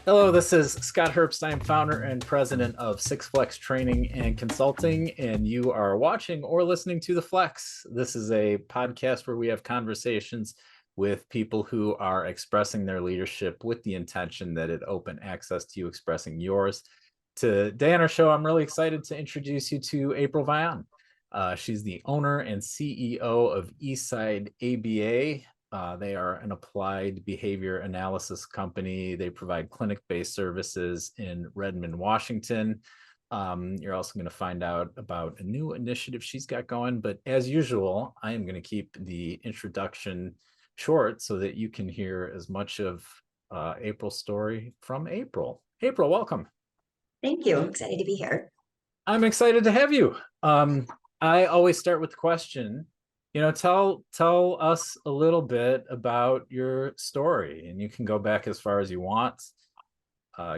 Hello, this is Scott Herbst. I am founder and president of Six Flex Training and Consulting, and you are watching or listening to The Flex. This is a podcast where we have conversations with people who are expressing their leadership with the intention that it open access to you expressing yours. Today on our show, I'm really excited to introduce you to April Vian. She's the owner and CEO of Eastside ABA. They are an applied behavior analysis company. They provide clinic-based services in Redmond, Washington. You're also going to find out about a new initiative she's got going. But as usual, I am going to keep the introduction short so that you can hear as much of April's story from April. April, welcome. Thank you. I'm excited to be here. I'm excited to have you. I always start with the question, tell us a little bit about your story, and you can go back as far as you want.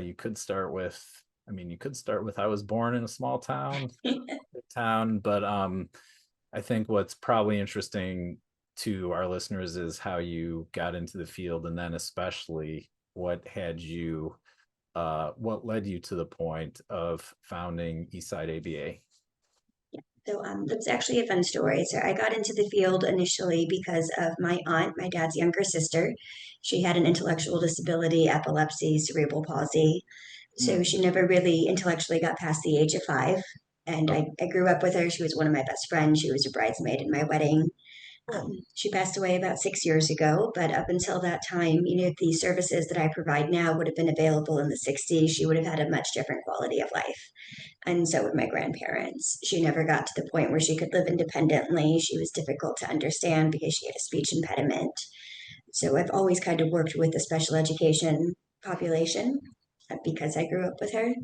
You could start with, I was born in a small town, but I think what's probably interesting to our listeners is how you got into the field, and then especially what led you to the point of founding Eastside ABA. So that's actually a fun story. So I got into the field initially because of my aunt, my dad's younger sister. She had an intellectual disability, epilepsy, cerebral palsy. So she never really intellectually got past the age of 5. And I grew up with her. She was one of my best friends. She was a bridesmaid in my wedding. She passed away about 6 years ago, but up until that time, the services that I provide now would have been available in the 60s. She would have had a much different quality of life. And so would my grandparents. She never got to the point where she could live independently. She was difficult to understand because she had a speech impediment. So I've always kind of worked with the special education population because I grew up with her.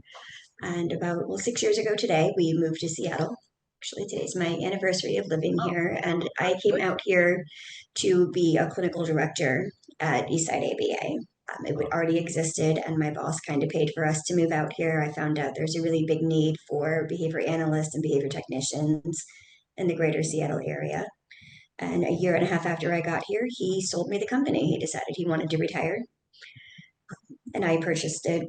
And about 6 years ago today, we moved to Seattle. Actually, today's my anniversary of living here, and I came out here to be a clinical director at Eastside ABA. It already existed, and my boss kind of paid for us to move out here. I found out there's a really big need for behavior analysts and behavior technicians in the greater Seattle area. And a year and a half after I got here, he sold me the company. He decided he wanted to retire, and I purchased it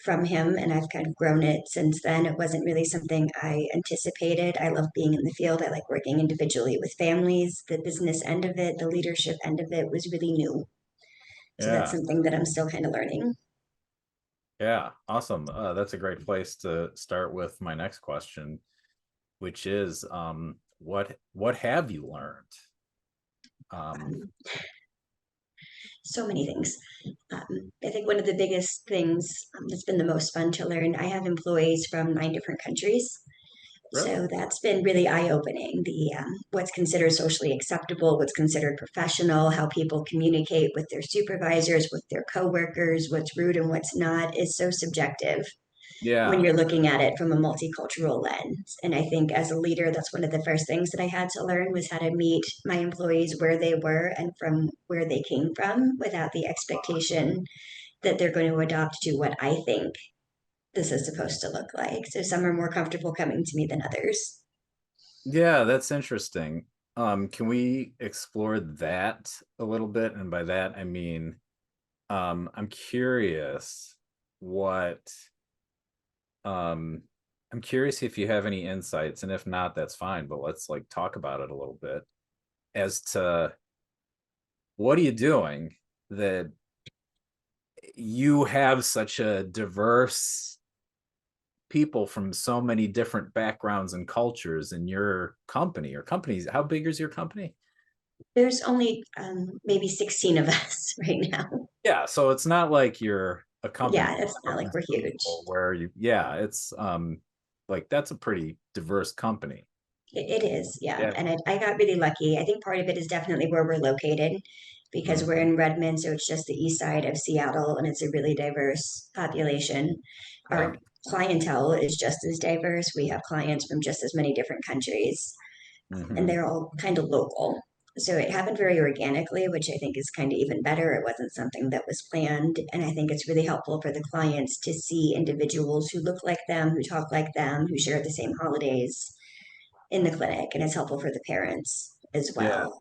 from him, and I've kind of grown it since then. It wasn't really something I anticipated. I love being in the field. I like working individually with families. The business end of it, the leadership end of it was really new. So that's something that I'm still kind of learning. Yeah, awesome. That's a great place to start with my next question, which is what have you learned? So many things. I think one of the biggest things that's been the most fun to learn, I have employees from 9 different countries. Really? So that's been really eye-opening. The what's considered socially acceptable, what's considered professional, how people communicate with their supervisors, with their coworkers, what's rude and what's not is so subjective. Yeah. When you're looking at it from a multicultural lens. And I think as a leader, that's one of the first things that I had to learn was how to meet my employees where they were and from where they came from without the expectation that they're going to adopt to what I think this is supposed to look like. So some are more comfortable coming to me than others. Yeah, that's interesting. Can we explore that a little bit? And by that, I mean, I'm curious I'm curious if you have any insights, and if not, that's fine, but let's talk about it a little bit as to what are you doing that you have such a diverse people from so many different backgrounds and cultures in your company or companies. How big is your company? There's only maybe 16 of us right now. Yeah, so it's not like you're a company. Yeah, it's not like we're huge. It's that's a pretty diverse company. It is, yeah. And I got really lucky. I think part of it is definitely where we're located because we're in Redmond, so it's just the east side of Seattle, and it's a really diverse population. Our clientele is just as diverse. We have clients from just as many different countries, and they're all kind of local. So it happened very organically, which I think is kind of even better. It wasn't something that was planned. And I think it's really helpful for the clients to see individuals who look like them, who talk like them, who share the same holidays in the clinic. And it's helpful for the parents as Yeah. well.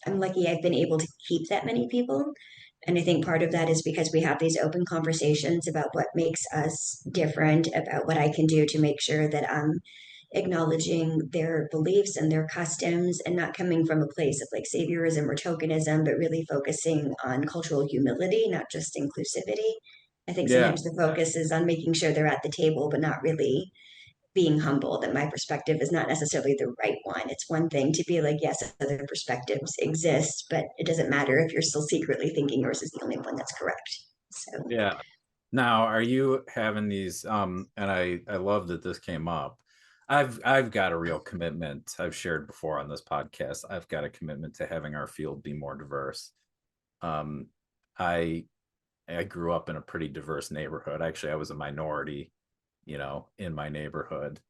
I'm lucky I've been able to keep that many people. And I think part of that is because we have these open conversations about what makes us different, about what I can do to make sure that I'm acknowledging their beliefs and their customs and not coming from a place of like saviorism or tokenism, but really focusing on cultural humility, not just inclusivity. I think Yeah. sometimes the focus is on making sure they're at the table, but not really being humble, that my perspective is not necessarily the right one. It's one thing to be like, yes, other perspectives exist, but it doesn't matter if you're still secretly thinking yours is the only one that's correct. So Yeah. Now, are you having these and I love that this came up. I've got a real commitment. I've shared before on this podcast. I've got a commitment to having our field be more diverse. Um I I grew up in a pretty diverse neighborhood. Actually, I was a minority, in my neighborhood,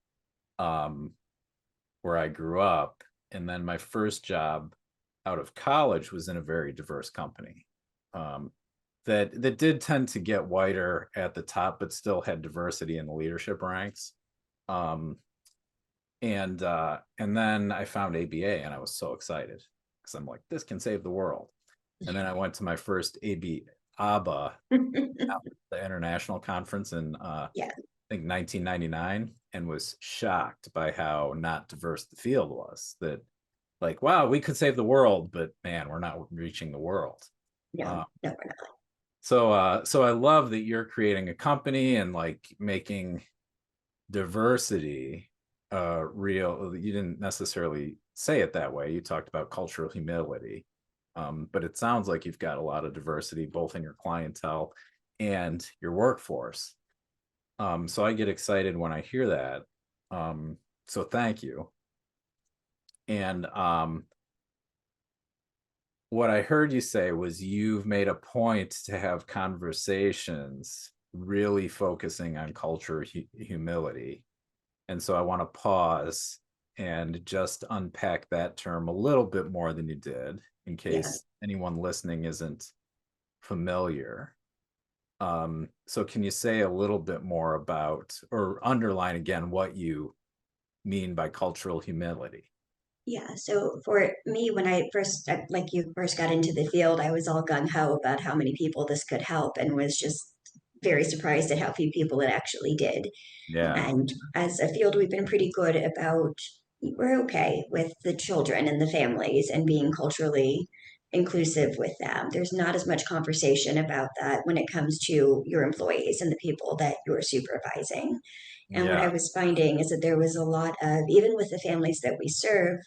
um where I grew up, and then my first job out of college was in a very diverse company. Um that did tend to get whiter at the top, but still had diversity in the leadership ranks. Um, and then I found ABA, and I was so excited because I'm like, this can save the world. And then I went to my first ABA, the international conference in yeah, I think 1999, and was shocked by how not diverse the field was. That like, wow, we could save the world, but man, we're not reaching the world. no, Uh, no, we're not. so I love that you're creating a company and like making diversity real. You didn't necessarily say it that way. You talked about cultural humility. But it sounds like you've got a lot of diversity both in your clientele and your workforce. So I get excited when I hear that. So thank you. And what I heard you say was you've made a point to have conversations really focusing on culture humility. And so I want to pause and just unpack that term a little bit more than you did, in Yeah. case anyone listening isn't familiar. So can you say a little bit more about, or underline again, what you mean by cultural humility? Yeah. So for me, when I first, like you first got into the field, I was all gung ho about how many people this could help and was just very surprised at how few people it actually did. Yeah. And as a field, we've been pretty good about, we're okay with the children and the families and being culturally inclusive with them. There's not as much conversation about that when it comes to your employees and the people that you're supervising. And what I Yeah. was finding is that there was a lot of, even with the families that we serve,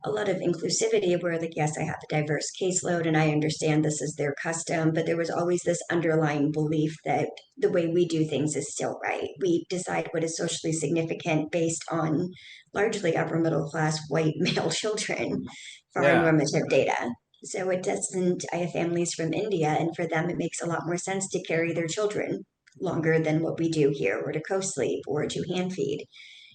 a lot of inclusivity where, like, yes, I have a diverse caseload and I understand this is their custom, but there was always this underlying belief that the way we do things is still right. We decide what is socially significant based on largely upper middle class white male children for our Yeah. normative data. So it doesn't, I have families from India, and for them, it makes a lot more sense to carry their children longer than what we do here, or to co-sleep, or to hand feed.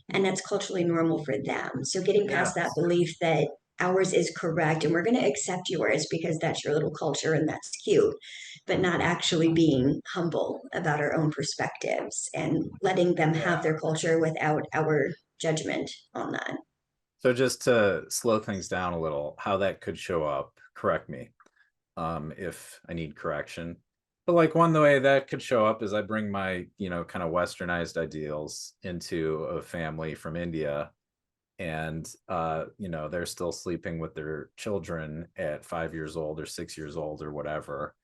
And that's culturally normal for them. So getting Yeah. past that belief that ours is correct and we're going to accept yours because that's your little culture and that's cute, but not actually being humble about our own perspectives and letting them Yeah. have their culture without our judgment on that. So just to slow things down a little, how that could show up, correct me if I need correction. But like one way that could show up is I bring my, kind of westernized ideals into a family from India, and they're still sleeping with their children at 5 years old or 6 years old or whatever.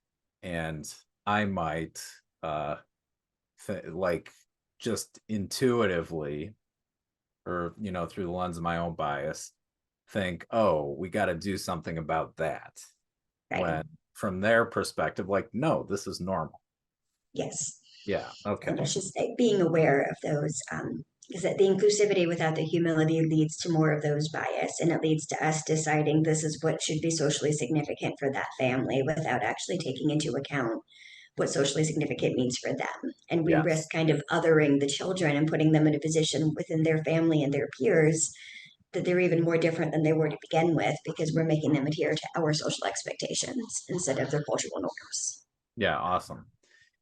And I might like just intuitively, or through the lens of my own bias, think, oh, we got to do something about that, Right. when from their perspective, like, no, this is normal. Yes. Yeah. And Okay. it's just like being aware of those, because the inclusivity without the humility leads to more of those bias, and it leads to us deciding this is what should be socially significant for that family without actually taking into account what socially significant means for them. And we Yes. risk kind of othering the children and putting them in a position within their family and their peers that they're even more different than they were to begin with because we're making them adhere to our social expectations instead of their cultural norms. Yeah. Awesome.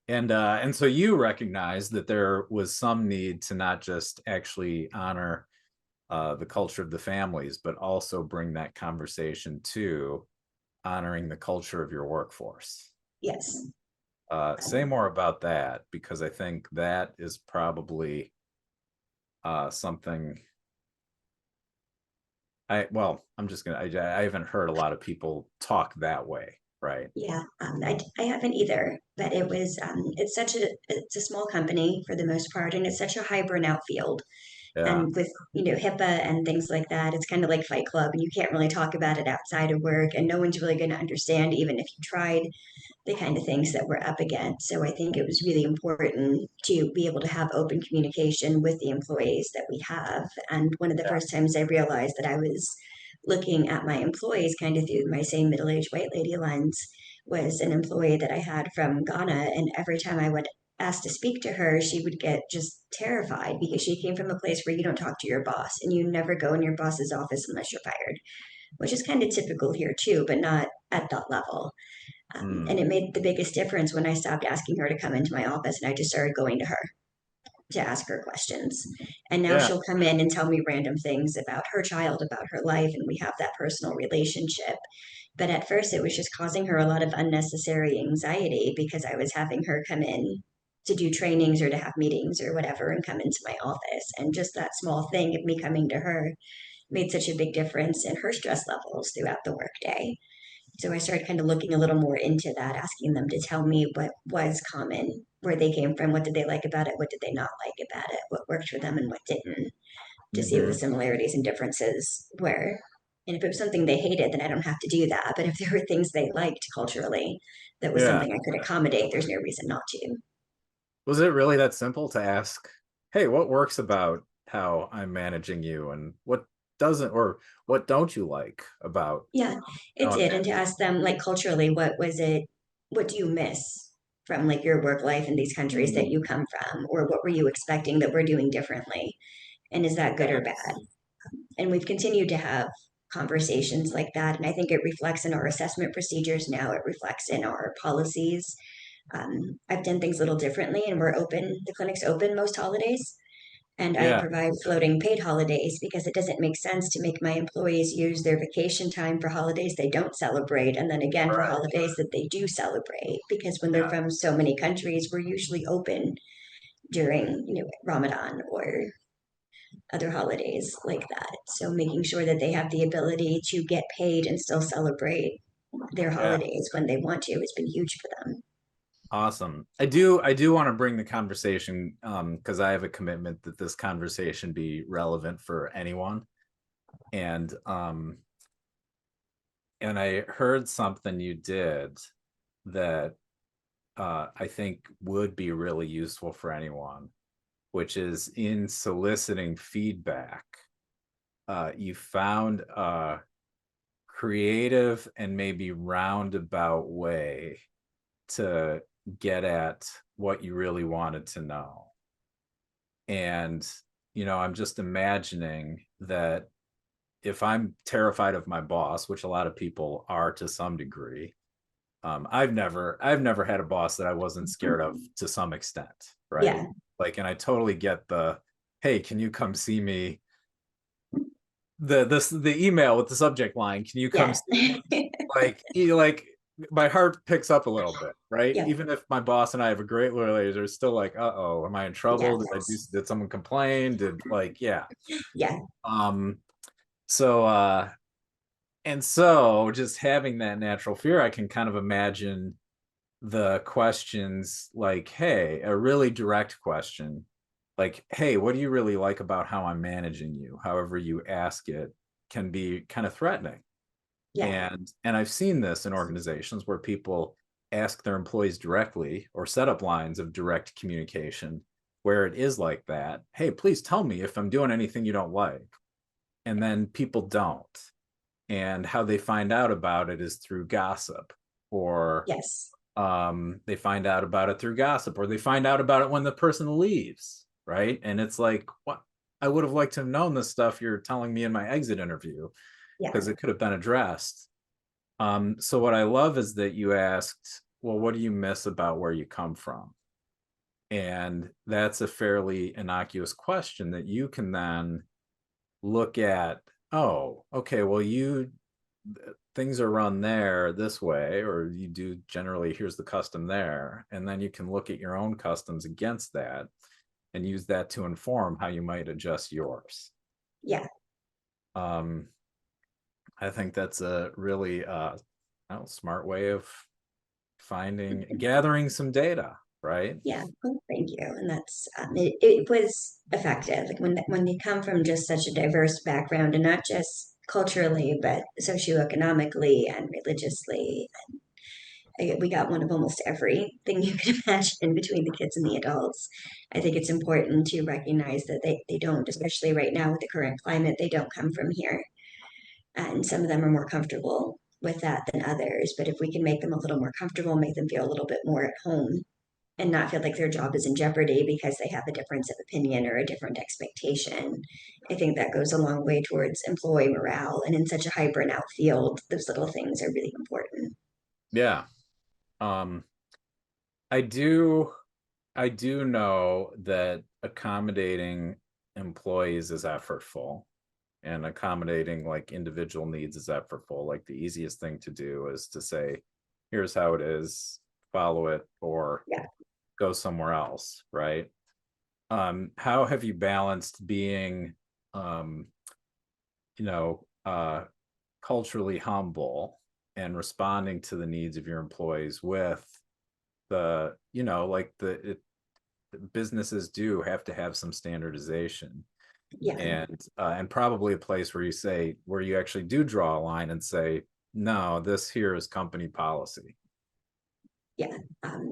And so you recognize that there was some need to not just actually honor the culture of the families, but also bring that conversation to honoring the culture of your workforce. Yes. Say more about that, because I think that is probably something I'm just gonna, I haven't heard a lot of people talk that way, right? Yeah, I haven't either, but it's a small company for the most part, and it's such a high burnout field. Yeah. And with, HIPAA and things like that, it's kind of like Fight Club, and you can't really talk about it outside of work, and no one's really going to understand, even if you tried, the kind of things that we're up against. So I think it was really important to be able to have open communication with the employees that we have. And one of the Yeah. first times I realized that I was looking at my employees kind of through my same middle-aged white lady lens was an employee that I had from Ghana. And every time I would ask to speak to her, she would get just terrified because she came from a place where you don't talk to your boss and you never go in your boss's office unless you're fired, which is kind of typical here too, but not at that level. And Mm. it made the biggest difference when I stopped asking her to come into my office and I just started going to her to ask her questions. And now Yeah. she'll come in and tell me random things about her child, about her life, and we have that personal relationship. But at first, it was just causing her a lot of unnecessary anxiety because I was having her come in to do trainings or to have meetings or whatever and come into my office. And just that small thing of me coming to her made such a big difference in her stress levels throughout the workday. So I started kind of looking a little more into that, asking them to tell me what was common, where they came from, what did they like about it, what did they not like about it, what worked for them and what didn't, to see what the Hmm. similarities and differences were. And if it was something they hated, then I don't have to do that. But if there were things they liked culturally, that was Yeah. something I could accommodate, there's no reason not to. Was it really that simple to ask, hey, what works about how I'm managing you, and what doesn't, or what don't you like about Yeah, it how I'm did. And to managing? ask them, like, culturally, what do you miss from like your work life in these countries that Mm. you come from? Or what were you expecting that we're doing differently? And is that good or bad? And we've continued to have conversations like that. And I think it reflects in our assessment procedures now, it reflects in our policies. I've done things a little differently, and we're open, the clinic's open most holidays. And I Yeah. provide floating paid holidays because it doesn't make sense to make my employees use their vacation time for holidays they don't celebrate and then again for Right. holidays that they do celebrate. Because when they're Yeah. from so many countries, we're usually open during, Ramadan or other holidays like that. So making sure that they have the ability to get paid and still celebrate their Yeah. holidays when they want to has been huge for them. Awesome. I do want to bring the conversation, because I have a commitment that this conversation be relevant for anyone. And I heard something you did that I think would be really useful for anyone, which is in soliciting feedback. You found a creative and maybe roundabout way to get at what you really wanted to know. And, I'm just imagining that if I'm terrified of my boss, which a lot of people are to some degree, I've never had a boss that I wasn't scared of to some extent, right? Yeah. Like, and I totally get the, hey, can you come see me? The email with the subject line, can you come Yeah. see me? Like my heart picks up a little bit, right? Yeah. Even if my boss and I have a great relationship, it's still like, uh-oh, am I in trouble? Yeah. Did someone complain? Yeah. Yeah. Um, so and so just having that natural fear, I can kind of imagine the questions like, hey, a really direct question, like, hey, what do you really like about how I'm managing you? However you ask it can be kind of threatening. Yeah. And I've seen this in organizations where people ask their employees directly or set up lines of direct communication where it is like that. Hey, please tell me if I'm doing anything you don't like. And then people don't. And how they find out about it is through gossip, or Yes. they find out about it through gossip, or they find out about it when the person leaves, right? And it's like, what? I would have liked to have known this stuff you're telling me in my exit interview, Yeah. because it could have been addressed. So what I love is that you asked, well, what do you miss about where you come from? And that's a fairly innocuous question that you can then look at, oh, okay, well, things are run there this way, or you do generally, here's the custom there. And then you can look at your own customs against that and use that to inform how you might adjust yours. Yeah. Um, I think that's a really smart way of gathering some data, right? Yeah, well, thank you. And that's it was effective. Like when they come from just such a diverse background, and not just culturally, but socioeconomically and religiously. We got one of almost everything you could imagine between the kids and the adults. I think it's important to recognize that they don't, especially right now with the current climate, they don't come from here. And some of them are more comfortable with that than others. But if we can make them a little more comfortable, make them feel a little bit more at home, and not feel like their job is in jeopardy because they have a difference of opinion or a different expectation, I think that goes a long way towards employee morale. And in such a hyper and out field, those little things are really important. Yeah. Um, I do I do know that accommodating employees is effortful, and accommodating like individual needs is effortful. Like the easiest thing to do is to say, here's how it is, follow it, or Yeah. go somewhere else, right? How have you balanced being um, you know, culturally humble and responding to the needs of your employees with the, like businesses do have to have some standardization, Yeah. and probably a place where you actually do draw a line and say, no, this here is company policy. Yeah.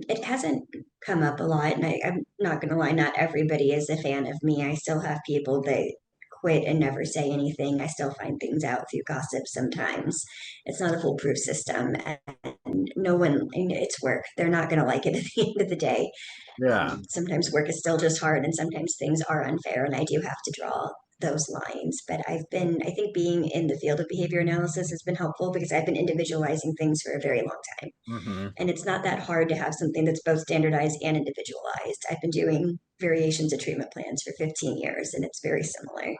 It hasn't come up a lot. And I'm not going to lie, not everybody is a fan of me. I still have people that quit and never say anything. I still find things out through gossip sometimes. It's not a foolproof system. And no one, and it's work. They're not going to like it at the end of the day. Yeah. Sometimes work is still just hard, and sometimes things are unfair, and I do have to draw those lines. But I think being in the field of behavior analysis has been helpful because I've been individualizing things for a very long time. Mm-hmm. And it's not that hard to have something that's both standardized and individualized. I've been doing variations of treatment plans for 15 years, and it's very similar.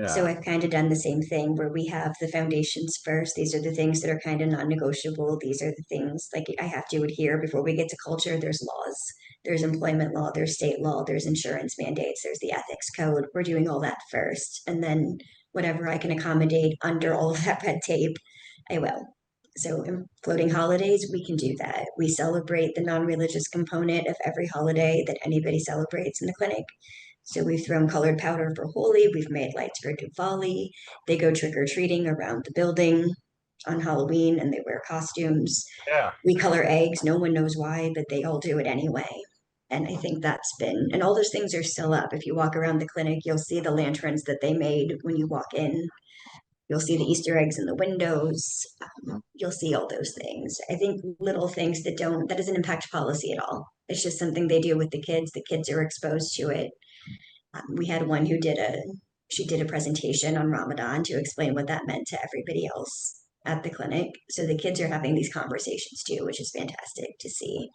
So Yeah. I've kind of done the same thing where we have the foundations first. These are the things that are kind of non-negotiable. These are the things like I have to adhere before we get to culture. There's laws, there's employment law, there's state law, there's insurance mandates, there's the ethics code. We're doing all that first. And then whatever I can accommodate under all of that red tape, I will. So in floating holidays, we can do that. We celebrate the non-religious component of every holiday that anybody celebrates in the clinic. So we've thrown colored powder for Holi. We've made lights for Diwali. They go trick or treating around the building on Halloween and they wear costumes. Yeah. We color eggs. No one knows why, but they all do it anyway. And I think that's been, and all those things are still up. If you walk around the clinic, you'll see the lanterns that they made when you walk in. You'll see the Easter eggs in the windows. You'll see all those things. I think little things that doesn't impact policy at all. It's just something they do with the kids. The kids are exposed to it. We had one who she did a presentation on Ramadan to explain what that meant to everybody else at the clinic. So the kids are having these conversations too, which is fantastic to see.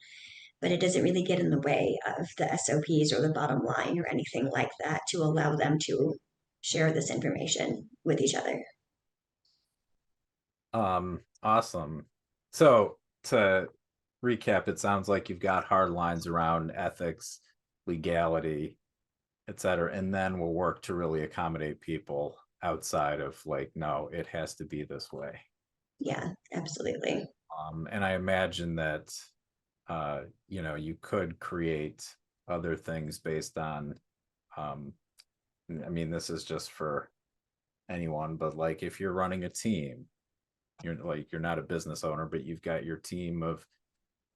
But it doesn't really get in the way of the SOPs or the bottom line or anything like that to allow them to share this information with each other. Awesome. So to recap, it sounds like you've got hard lines around ethics, legality, et cetera, and then we'll work to really accommodate people outside of like, no, it has to be this way. Yeah, absolutely. And I imagine that you could create other things based on I mean, this is just for anyone, but like if you're running a team, you're not a business owner, but you've got your team of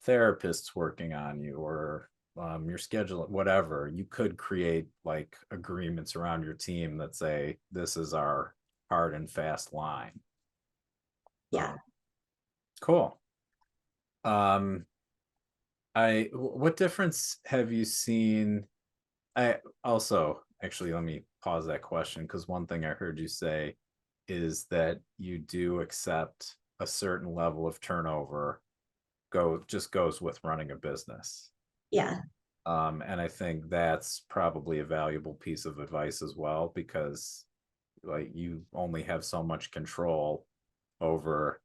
therapists working on you, or your schedule, whatever, you could create like agreements around your team that say this is our hard and fast line. Yeah. Cool. um what difference have you seen? I also actually, let me pause that question, because one thing I heard you say is that you do accept a certain level of turnover just goes with running a business. Yeah. And I think that's probably a valuable piece of advice as well, because like you only have so much control over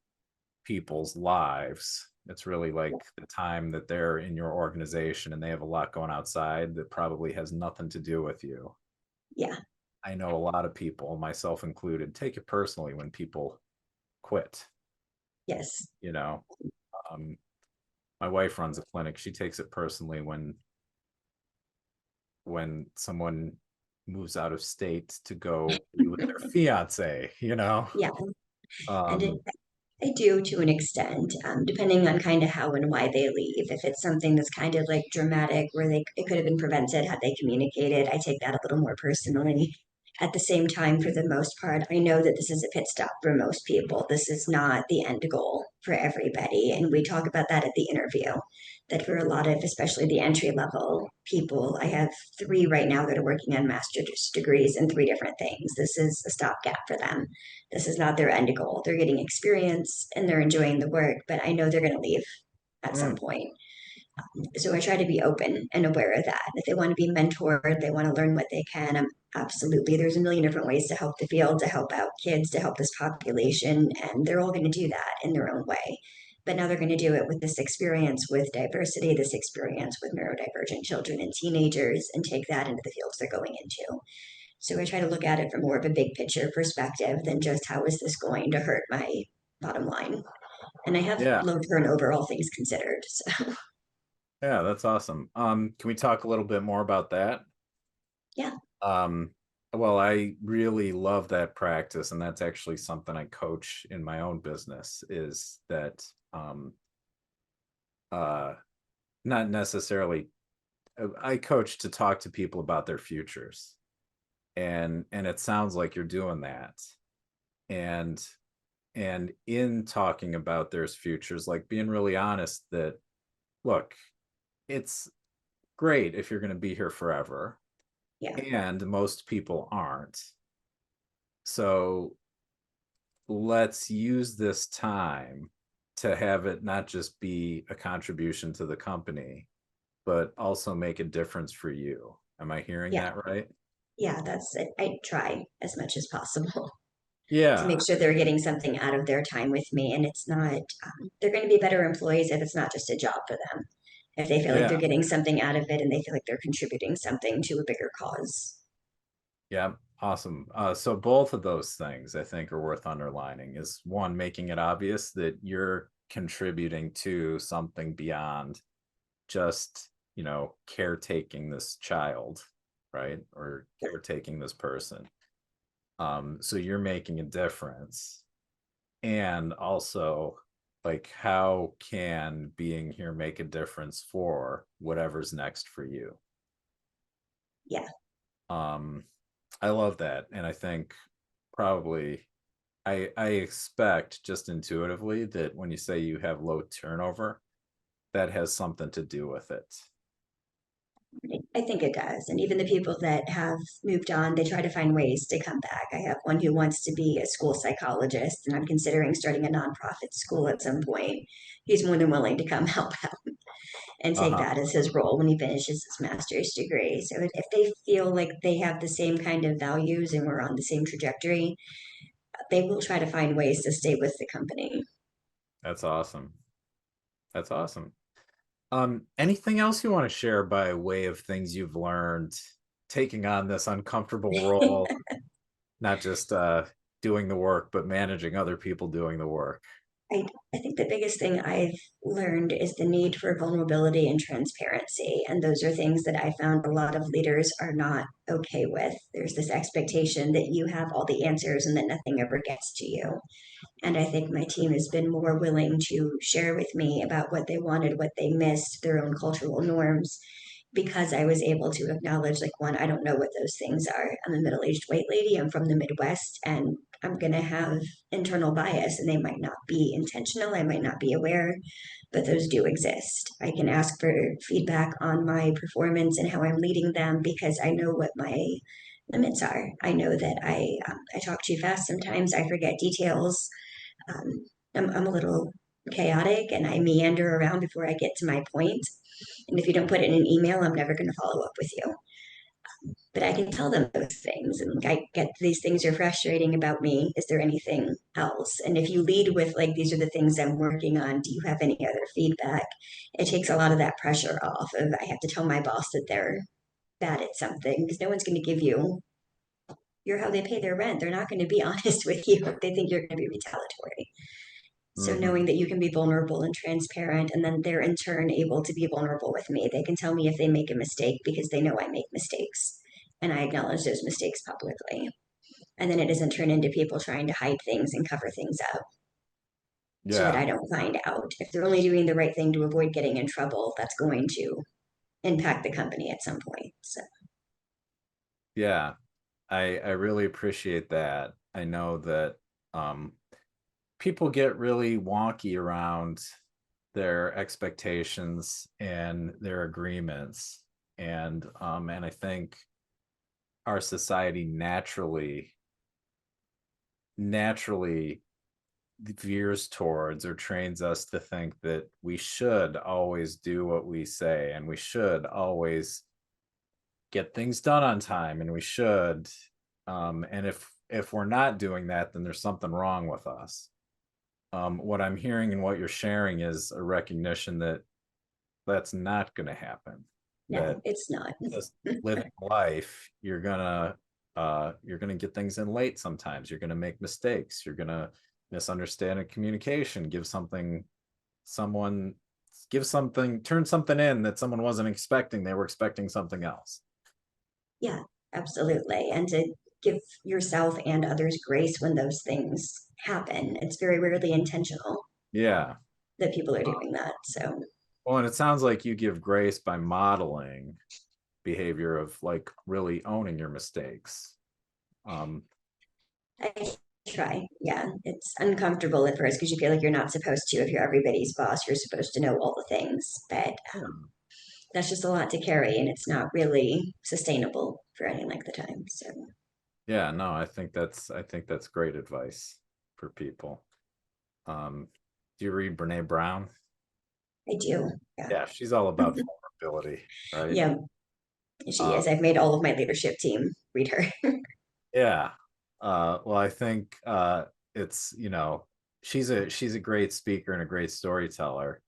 people's lives. It's really like the time that they're in your organization and they have a lot going outside that probably has nothing to do with you. Yeah. I know a lot of people, myself included, take it personally when people quit, Yes. you know. Um, my wife runs a clinic. She takes it personally when someone moves out of state to go be with their fiance, you know. Yeah. And Um, I do to an extent, depending on kind of how and why they leave. If it's something that's kind of like dramatic, where it could have been prevented had they communicated, I take that a little more personally. At the same time, for the most part, I know that this is a pit stop for most people. This is not the end goal for everybody. And we talk about that at the interview, that for a lot of, especially the entry level people, I have three right now that are working on master's degrees in three different things. This is a stopgap for them. This is not their end goal. They're getting experience and they're enjoying the work, but I know they're going to leave at some mm, point. So I try to be open and aware of that. If they want to be mentored, they want to learn what they can. Absolutely. There's a million different ways to help the field, to help out kids, to help this population, and they're all going to do that in their own way. But now they're going to do it with this experience with diversity, this experience with neurodivergent children and teenagers, and take that into the fields they're going into. So I try to look at it from more of a big picture perspective than just how is this going to hurt my bottom line. And I have yeah, low turnover, all things considered. So yeah, that's awesome. Can we talk a little bit more about that? yeah, Um, well, I really love that practice, and that's actually something I coach in my own business, is that uh not necessarily I coach to talk to people about their futures. And it sounds like you're doing that. And and in talking about their futures, like being really honest that look, it's great if you're going to be here forever, yeah, and most people aren't. So let's use this time to have it not just be a contribution to the company, but also make a difference for you. Am I hearing yeah, that right? yeah. That's it. I try as much as possible to Yeah. make sure they're getting something out of their time with me, and it's not. They're going to be better employees if it's not just a job for them. If they feel like they're Yeah. getting something out of it and they feel like they're contributing something to a bigger cause. Yeah. Awesome. So both of those things I think are worth underlining is one, making it obvious that you're contributing to something beyond just, caretaking this child, right? Or caretaking this person. So you're making a difference. And also, like, how can being here make a difference for whatever's next for you? Yeah. Um, I love that. And I think probably I expect just intuitively that when you say you have low turnover, that has something to do with it. I think it does. And even the people that have moved on, they try to find ways to come back. I have one who wants to be a school psychologist, and I'm considering starting a nonprofit school at some point. He's more than willing to come help out and take Uh-huh. that as his role when he finishes his master's degree. So if they feel like they have the same kind of values and we're on the same trajectory, they will try to find ways to stay with the company. That's awesome. That's awesome. Anything else you want to share by way of things you've learned taking on this uncomfortable role, not just doing the work, but managing other people doing the work? I, I think the biggest thing I've learned is the need for vulnerability and transparency. And those are things that I found a lot of leaders are not okay with. There's this expectation that you have all the answers and that nothing ever gets to you. And I think my team has been more willing to share with me about what they wanted, what they missed, their own cultural norms, because I was able to acknowledge, like, one, I don't know what those things are. I'm a middle aged white lady, I'm from the Midwest, and I'm going to have internal bias, and they might not be intentional, I might not be aware, but those do exist. I can ask for feedback on my performance and how I'm leading them because I know what my limits are. I know that I talk too fast sometimes, I forget details. um, I'm a little chaotic and I meander around before I get to my point. And if you don't put it in an email, I'm never going to follow up with you. But I can tell them those things, and I get these things are frustrating about me. Is there anything else? And if you lead with like, these are the things I'm working on, do you have any other feedback? It takes a lot of that pressure off of, I have to tell my boss that they're bad at something, because no one's going to give you, you're how they pay their rent. They're not going to be honest with you if they think you're going to be retaliatory. So Hmm. knowing that you can be vulnerable and transparent, and then they're in turn able to be vulnerable with me. They can tell me if they make a mistake because they know I make mistakes, and I acknowledge those mistakes publicly. And then it doesn't turn into people trying to hide things and cover things up so that Yeah. I don't find out. If they're only doing the right thing to avoid getting in trouble, that's going to impact the company at some point. So Yeah. I really appreciate that. I know that um, people get really wonky around their expectations and their agreements, and I think our society naturally veers towards or trains us to think that we should always do what we say, and we should always get things done on time, and we should and if we're not doing that, then there's something wrong with us. What I'm hearing and what you're sharing is a recognition that that's not going to happen, that no, it's not. just living life, you're gonna get things in late sometimes, you're gonna make mistakes, you're gonna misunderstand a communication, someone turn something in that someone wasn't expecting, they were expecting something else. Yeah, absolutely. And to give yourself and others grace when those things happen. It's very rarely intentional Yeah. that people are doing that. So Well, and it sounds like you give grace by modeling behavior of like really owning your mistakes. um I try. Yeah, it's uncomfortable at first because you feel like you're not supposed to. If you're everybody's boss, you're supposed to know all the things. But yeah. that's just a lot to carry, and it's not really sustainable for any length of time. So Yeah, no, I think that's great advice for people. Do you read Brene Brown? I do. Yeah. Yeah, she's all about vulnerability, right? Yeah, she Uh, is. I've made all of my leadership team read her. yeah. Well, I think it's, she's a great speaker and a great storyteller.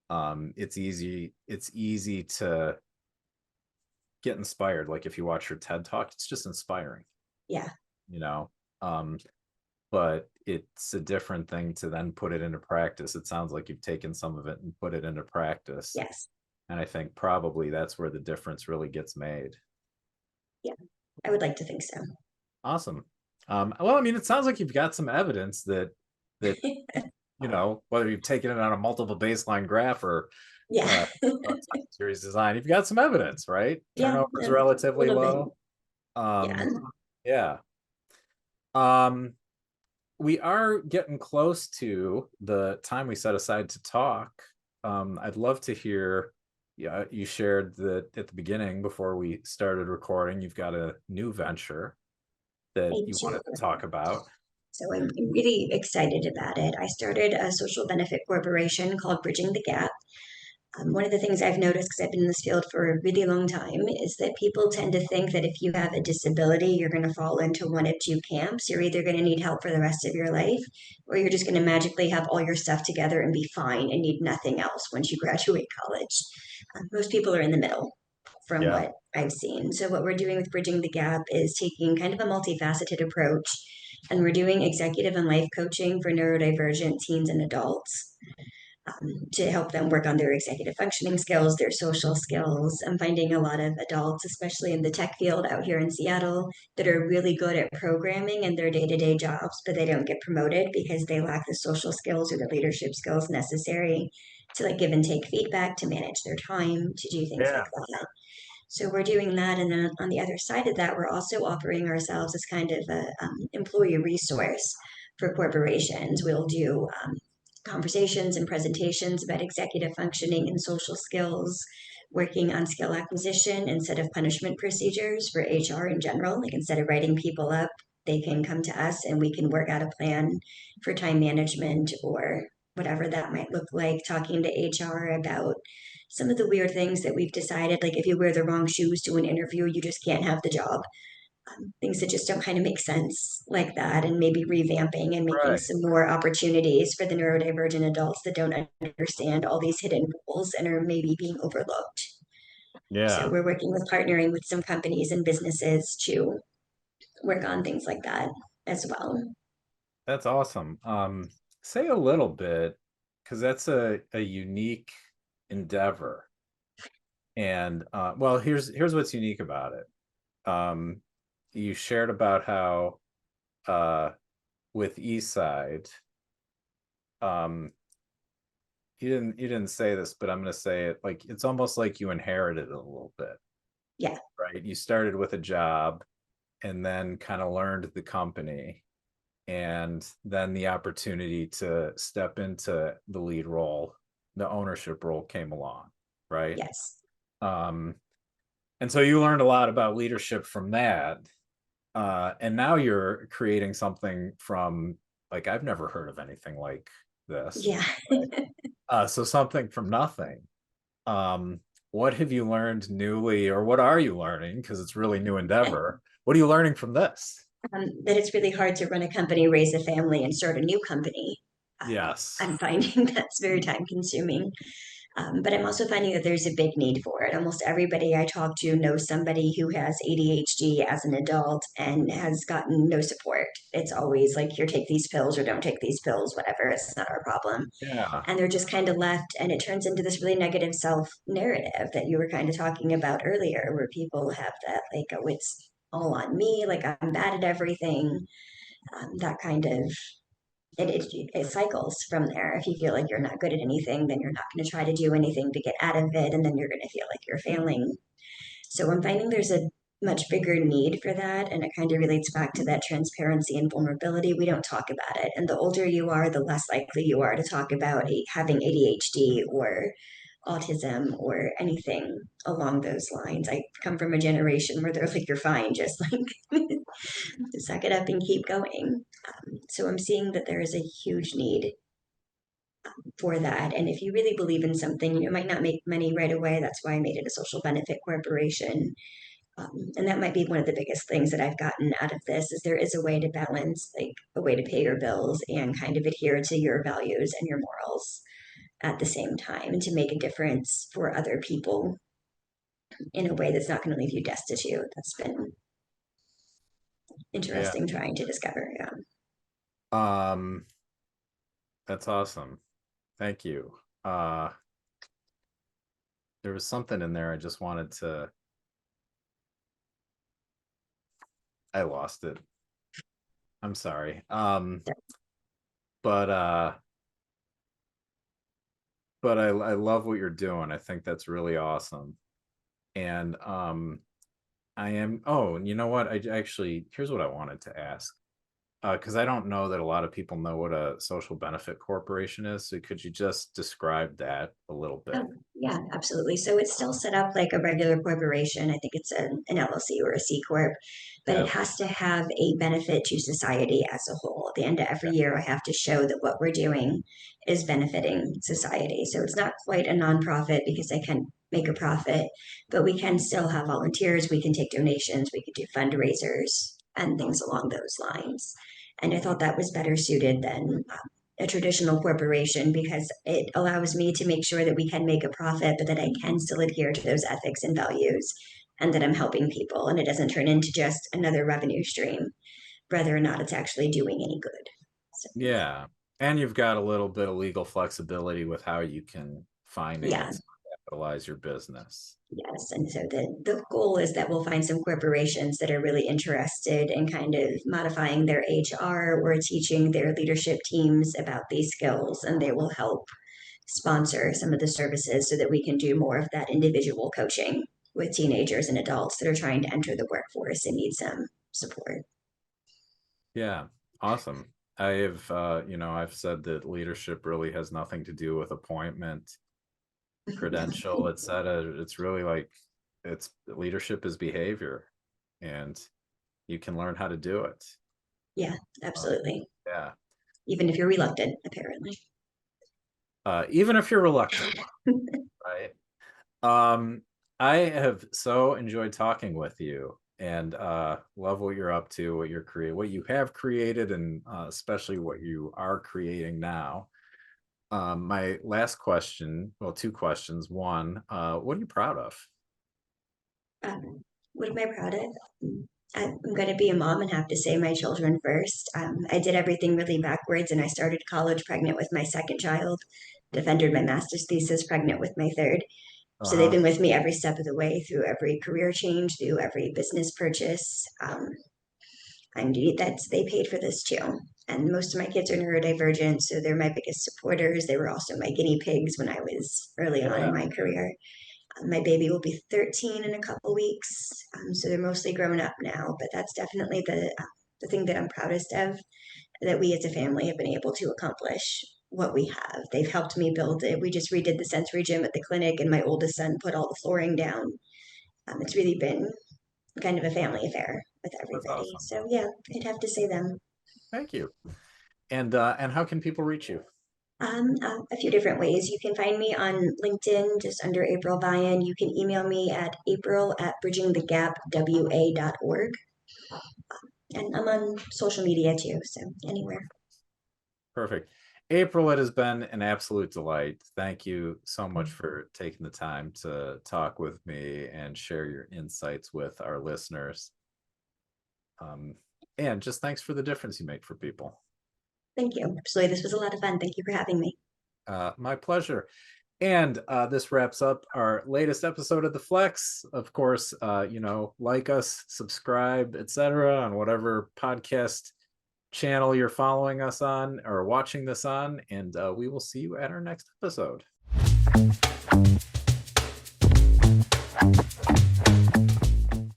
It's easy to get inspired. Like if you watch her TED talk, it's just inspiring, Yeah. you know. Um, but it's a different thing to then put it into practice. It sounds like you've taken some of it and put it into practice. Yes. And I think probably that's where the difference really gets made. Yeah. I would like to think so. Awesome. Well, I mean, it sounds like you've got some evidence that whether you've taken it on a multiple baseline graph or Yeah. uh, series design, you've got some evidence, right? Yeah. Turnover is A relatively little bit. low. Yeah. Yeah. Um, we are getting close to the time we set aside to talk. I'd love to hear. Yeah, you shared that at the beginning before we started recording, you've got a new venture that I you do. wanted to talk about. So I'm really excited about it. I started a social benefit corporation called Bridging the Gap. One of the things I've noticed, because I've been in this field for a really long time, is that people tend to think that if you have a disability, you're going to fall into one of two camps. You're either going to need help for the rest of your life, or you're just going to magically have all your stuff together and be fine and need nothing else once you graduate college. Most people are in the middle from Yeah. what I've seen. So, what we're doing with Bridging the Gap is taking kind of a multifaceted approach, and we're doing executive and life coaching for neurodivergent teens and adults to help them work on their executive functioning skills, their social skills. I'm finding a lot of adults, especially in the tech field out here in Seattle, that are really good at programming in their day to day jobs, but they don't get promoted because they lack the social skills or the leadership skills necessary to like give and take feedback, to manage their time, to do things like Yeah. that. So we're doing that, and then on the other side of that, we're also offering ourselves as kind of a employee resource for corporations. We'll do conversations and presentations about executive functioning and social skills, working on skill acquisition instead of punishment procedures for HR in general. Like instead of writing people up, they can come to us and we can work out a plan for time management or whatever that might look like, talking to HR about some of the weird things that we've decided, like if you wear the wrong shoes to an interview, you just can't have the job. Things that just don't kind of make sense like that, and maybe revamping and making Right. some more opportunities for the neurodivergent adults that don't understand all these hidden rules and are maybe being overlooked. So Yeah, we're working with partnering with some companies and businesses to work on things like that as well. that's awesome. Say a little bit, because that's a unique endeavor. And well, here's what's unique about it. You shared about how uh with Eastside, um, you didn't say this, but I'm gonna say it, like it's almost like you inherited it a little bit, Yeah. right? You started with a job and then kind of learned the company, and then the opportunity to step into the lead role, the ownership role came along, right? Yes. Um, and so you learned a lot about leadership from that. And now you're creating something from, like, I've never heard of anything like this. Yeah. So something from nothing. Um, what have you learned newly, or what are you learning? Because it's really new endeavor. What are you learning from this? That it's really hard to run a company, raise a family, and start a new company. Yes. I'm finding that's very time consuming. But I'm also finding that there's a big need for it. Almost everybody I talk to knows somebody who has ADHD as an adult and has gotten no support. It's always like, here, take these pills or don't take these pills, whatever. It's not our problem. Yeah. And they're just kind of left, and it turns into this really negative self narrative that you were kind of talking about earlier, where people have that, like, oh, it's all on me, like I'm bad at everything. That kind of it cycles from there. If you feel like you're not good at anything, then you're not going to try to do anything to get out of it, and then you're going to feel like you're failing. So I'm finding there's a much bigger need for that, and it kind of relates back to that transparency and vulnerability. We don't talk about it, and the older you are, the less likely you are to talk about having ADHD or autism or anything along those lines. I come from a generation where they're like, you're fine, just like suck it up and keep going. So I'm seeing that there is a huge need for that. And if you really believe in something, you might not make money right away. That's why I made it a social benefit corporation. And that might be one of the biggest things that I've gotten out of this is there is a way to balance, like a way to pay your bills and kind of adhere to your values and your morals at the same time, and to make a difference for other people in a way that's not going to leave you destitute. That's been Yeah. interesting trying to discover. Yeah. Um, that's awesome. Thank you. Uh, there was something in there I just wanted to, I lost it. I'm sorry. But I love what you're doing. I think that's really awesome. And I am, oh, and you know what? I actually, here's what I wanted to ask. Because I don't know that a lot of people know what a social benefit corporation is. So could you just describe that a little bit? Oh, yeah, absolutely. So it's still set up like a regular corporation. I think it's an LLC or a C Corp, but it Yeah. has to have a benefit to society as a whole. At the end of every year, I have to show that what we're doing is benefiting society. So it's not quite a nonprofit because I can make a profit, but we can still have volunteers, we can take donations, we could do fundraisers and things along those lines. And I thought that was better suited than a traditional corporation because it allows me to make sure that we can make a profit, but that I can still adhere to those ethics and values and that I'm helping people and it doesn't turn into just another revenue stream, whether or not it's actually doing any good. So, Yeah. And you've got a little bit of legal flexibility with how you can yeah, finance, capitalize your business. yes. And so the goal is that we'll find some corporations that are really interested in kind of modifying their HR or teaching their leadership teams about these skills, and they will help sponsor some of the services so that we can do more of that individual coaching with teenagers and adults that are trying to enter the workforce and need some support. Yeah. Awesome. I've said that leadership really has nothing to do with appointment, credential, etc. It's really like it's leadership is behavior, and you can learn how to do it. Yeah, Uh, absolutely. yeah. Even if you're reluctant, apparently. Even if you're reluctant, right? Um, I have so enjoyed talking with you, and love what you're up to, what you're creating, what you have created, and especially what you are creating now. My last question, well, two questions. One, what are you proud of? What am I proud of? I'm going to be a mom and have to say my children first. I did everything really backwards, and I started college pregnant with my second child, defended my master's thesis pregnant with my third. So they've Uh-huh. been with me every step of the way through every career change, through every business purchase. And that's they paid for this too. And most of my kids are neurodivergent, so they're my biggest supporters. They were also my guinea pigs when I was early on in Yeah, my career. My baby will be 13 in a couple weeks, so they're mostly grown up now. But that's definitely the thing that I'm proudest of, that we as a family have been able to accomplish what we have. They've helped me build it. We just redid the sensory gym at the clinic, and my oldest son put all the flooring down. It's really been kind of a family affair with that's everybody. awesome. So yeah, I'd have to say them. Thank you. And how can people reach you? A few different ways. You can find me on LinkedIn, just under April Vian. You can email me at april@bridgingthegapwa.org. And I'm on social media too, so anywhere. Perfect. April, it has been an absolute delight. Thank you so much for taking the time to talk with me and share your insights with our listeners. Um, and just thanks for the difference you make for people. Thank you. Absolutely. This was a lot of fun. Thank you for having me. My pleasure. And this wraps up our latest episode of The Flex. Of course, like us, subscribe, etc. on whatever podcast channel you're following us on or watching this on. And we will see you at our next episode.